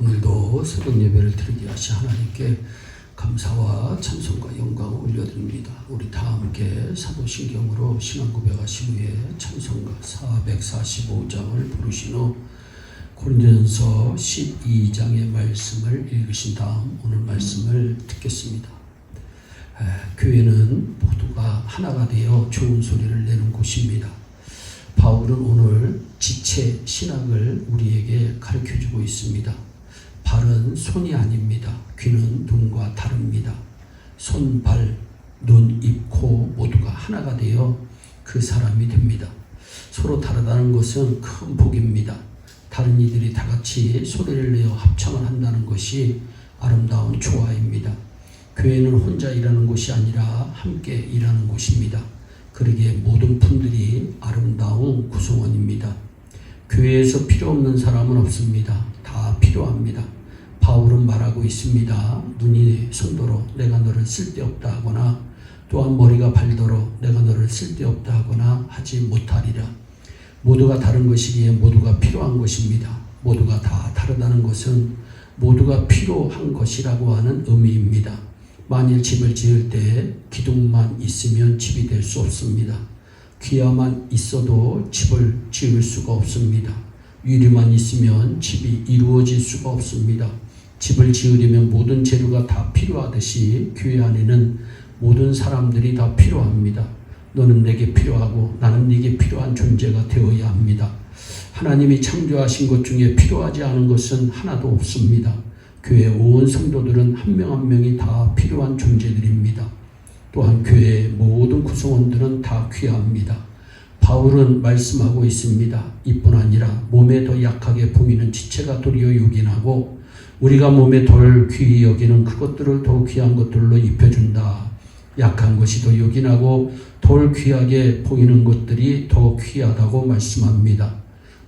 오늘도 새벽 예배를 드리게 하신 하나님께 감사와 찬송과 영광을 올려드립니다. 우리 다 함께 사도신경으로 신앙 고백하신 후에 찬송가 445장을 부르신 후 고린도전서 12장의 말씀을 읽으신 다음 오늘 말씀을 듣겠습니다. 교회는 모두가 하나가 되어 좋은 소리를 내는 곳입니다. 바울은 오늘 지체 신학을 우리에게 가르쳐주고 있습니다. 발은 손이 아닙니다. 귀는 눈과 다릅니다. 손, 발, 눈, 입, 코 모두가 하나가 되어 그 사람이 됩니다. 서로 다르다는 것은 큰 복입니다. 다른 이들이 다 같이 소리를 내어 합창을 한다는 것이 아름다운 조화입니다. 교회는 혼자 일하는 곳이 아니라 함께 일하는 곳입니다. 그러기에 모든 분들이 아름다운 구성원입니다. 교회에서 필요 없는 사람은 없습니다. 다 필요합니다. 바울은 말하고 있습니다. 눈이 손도로 내가 너를 쓸데없다 하거나 또한 머리가 발도로 내가 너를 쓸데없다 하거나 하지 못하리라. 모두가 다른 것이기에 모두가 필요한 것입니다. 모두가 다 다르다는 것은 모두가 필요한 것이라고 하는 의미입니다. 만일 집을 지을 때 기둥만 있으면 집이 될 수 없습니다. 기와만 있어도 집을 지을 수가 없습니다. 유리만 있으면 집이 이루어질 수가 없습니다. 집을 지으려면 모든 재료가 다 필요하듯이 교회 안에는 모든 사람들이 다 필요합니다. 너는 내게 필요하고 나는 네게 필요한 존재가 되어야 합니다. 하나님이 창조하신 것 중에 필요하지 않은 것은 하나도 없습니다. 교회 온 성도들은 한 명 한 명이 다 필요한 존재들입니다. 또한 교회의 모든 구성원들은 다 귀합니다. 바울은 말씀하고 있습니다. 이뿐 아니라 몸에 더 약하게 보이는 지체가 도리어 요긴하고 우리가 몸에 덜 귀히 여기는 그것들을 더 귀한 것들로 입혀준다. 약한 것이 더 요긴하고 덜 귀하게 보이는 것들이 더 귀하다고 말씀합니다.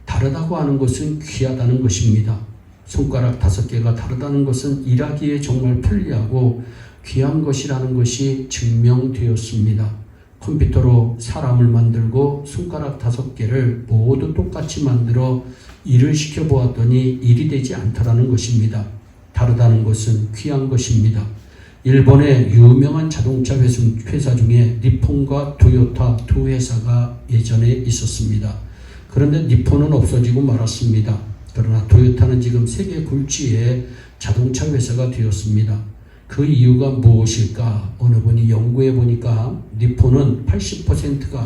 다르다고 하는 것은 귀하다는 것입니다. 손가락 5개가 다르다는 것은 일하기에 정말 편리하고 귀한 것이라는 것이 증명되었습니다. 컴퓨터로 사람을 만들고 손가락 5개를 모두 똑같이 만들어 일을 시켜보았더니 일이 되지 않더라는 것입니다. 다르다는 것은 귀한 것입니다. 일본의 유명한 자동차 회사 중에 니폰과 토요타 두 회사가 예전에 있었습니다. 그런데 니폰은 없어지고 말았습니다. 그러나 토요타는 지금 세계 굴지의 자동차 회사가 되었습니다. 그 이유가 무엇일까? 어느 분이 연구해 보니까 니폰은 80%가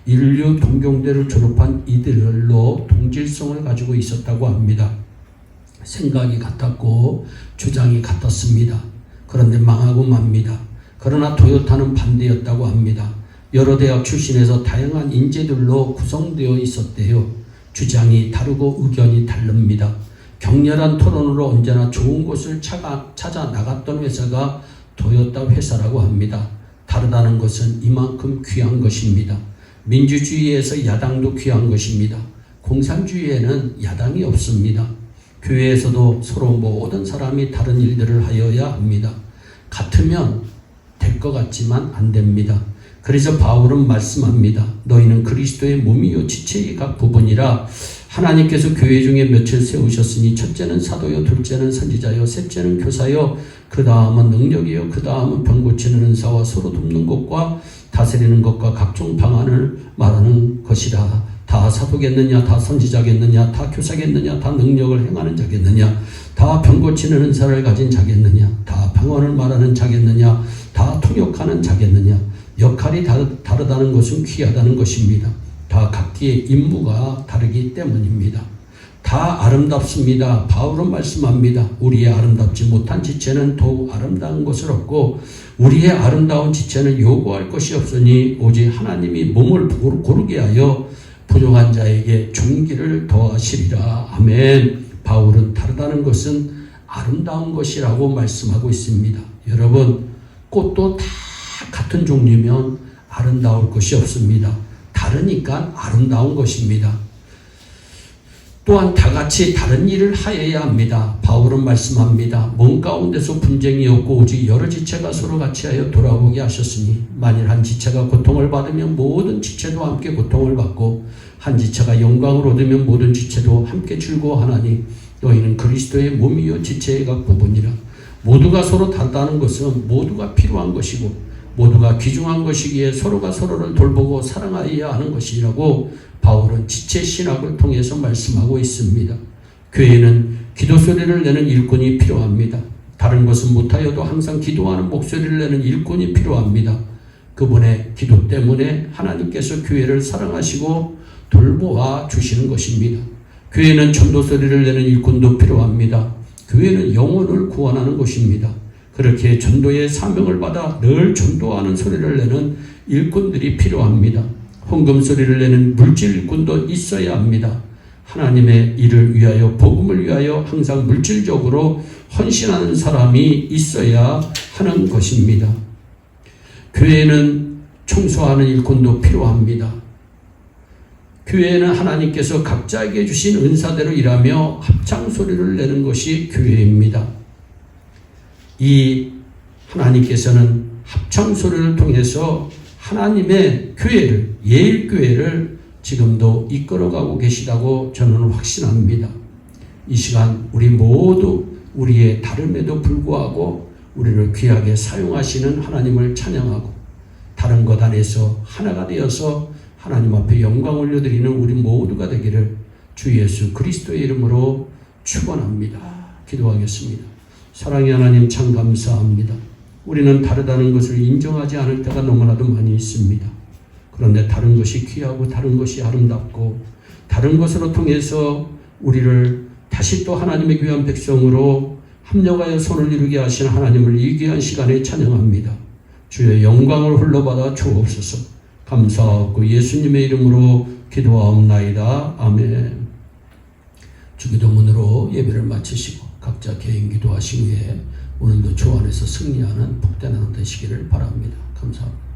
인류 동경대를 졸업한 이들로 동질성을 가지고 있었다고 합니다. 생각이 같았고 주장이 같았습니다. 그런데 망하고 맙니다. 그러나 토요타는 반대였다고 합니다. 여러 대학 출신에서 다양한 인재들로 구성되어 있었대요. 주장이 다르고 의견이 다릅니다. 격렬한 토론으로 언제나 좋은 곳을 찾아 나갔던 회사가 토요타 회사라고 합니다. 다르다는 것은 이만큼 귀한 것입니다. 민주주의에서 야당도 귀한 것입니다. 공산주의에는 야당이 없습니다. 교회에서도 서로 모든 사람이 다른 일들을 하여야 합니다. 같으면 될 것 같지만 안 됩니다. 그래서 바울은 말씀합니다. 너희는 그리스도의 몸이요 지체의 각 부분이라 하나님께서 교회 중에 몇을 세우셨으니 첫째는 사도요, 둘째는 선지자요, 셋째는 교사요, 그 다음은 능력이요, 그 다음은 병 고치는 은사와 서로 돕는 것과 다스리는 것과 각종 방안을 말하는 것이라. 다 사도겠느냐, 다 선지자겠느냐, 다 교사겠느냐, 다 능력을 행하는 자겠느냐, 다 병 고치는 은사를 가진 자겠느냐, 다 방언을 말하는 자겠느냐, 다 통역하는 자겠느냐. 역할이 다르다는 것은 귀하다는 것입니다. 다 각기의 임무가 다르기 때문입니다. 다 아름답습니다. 바울은 말씀합니다. 우리의 아름답지 못한 지체는 더욱 아름다운 것을 얻고 우리의 아름다운 지체는 요구할 것이 없으니 오직 하나님이 몸을 고르게 하여 부족한 자에게 종기를 더하시리라. 아멘. 바울은 다르다는 것은 아름다운 것이라고 말씀하고 있습니다. 여러분, 꽃도 다 같은 종류면 아름다울 것이 없습니다. 다르니까 아름다운 것입니다. 또한 다 같이 다른 일을 하여야 합니다. 바울은 말씀합니다. 몸 가운데서 분쟁이 없고 오직 여러 지체가 서로 같이 하여 돌아보게 하셨으니 만일 한 지체가 고통을 받으면 모든 지체도 함께 고통을 받고 한 지체가 영광을 얻으면 모든 지체도 함께 즐거워하나니 너희는 그리스도의 몸이요 지체의 각 부분이라. 모두가 서로 다르다는 것은 모두가 필요한 것이고 모두가 귀중한 것이기에 서로가 서로를 돌보고 사랑하여야 하는 것이라고 바울은 지체 신학을 통해서 말씀하고 있습니다. 교회는 기도 소리를 내는 일꾼이 필요합니다. 다른 것은 못하여도 항상 기도하는 목소리를 내는 일꾼이 필요합니다. 그분의 기도 때문에 하나님께서 교회를 사랑하시고 돌보아 주시는 것입니다. 교회는 전도 소리를 내는 일꾼도 필요합니다. 교회는 영혼을 구원하는 곳입니다. 그렇게 전도의 사명을 받아 늘 전도하는 소리를 내는 일꾼들이 필요합니다. 헌금 소리를 내는 물질 일꾼도 있어야 합니다. 하나님의 일을 위하여 복음을 위하여 항상 물질적으로 헌신하는 사람이 있어야 하는 것입니다. 교회에는 청소하는 일꾼도 필요합니다. 교회에는 하나님께서 각자에게 주신 은사대로 일하며 합창 소리를 내는 것이 교회입니다. 이 하나님께서는 합창 소리를 통해서 하나님의 교회를, 예일교회를 지금도 이끌어가고 계시다고 저는 확신합니다. 이 시간 우리 모두 우리의 다름에도 불구하고 우리를 귀하게 사용하시는 하나님을 찬양하고 다른 것 안에서 하나가 되어서 하나님 앞에 영광 올려드리는 우리 모두가 되기를 주 예수 그리스도의 이름으로 축원합니다. 기도하겠습니다. 사랑의 하나님 참 감사합니다. 우리는 다르다는 것을 인정하지 않을 때가 너무나도 많이 있습니다. 그런데 다른 것이 귀하고 다른 것이 아름답고 다른 것으로 통해서 우리를 다시 또 하나님의 귀한 백성으로 합력하여 손을 이루게 하신 하나님을 이 귀한 시간에 찬양합니다. 주의 영광을 흘러받아 주옵소서. 감사하고 예수님의 이름으로 기도하옵나이다. 아멘. 주기도문으로 예배를 마치시고 각자 개인 기도하신 후에 오늘도 주 안에서 승리하는 복된 하루 되시기를 바랍니다. 감사합니다.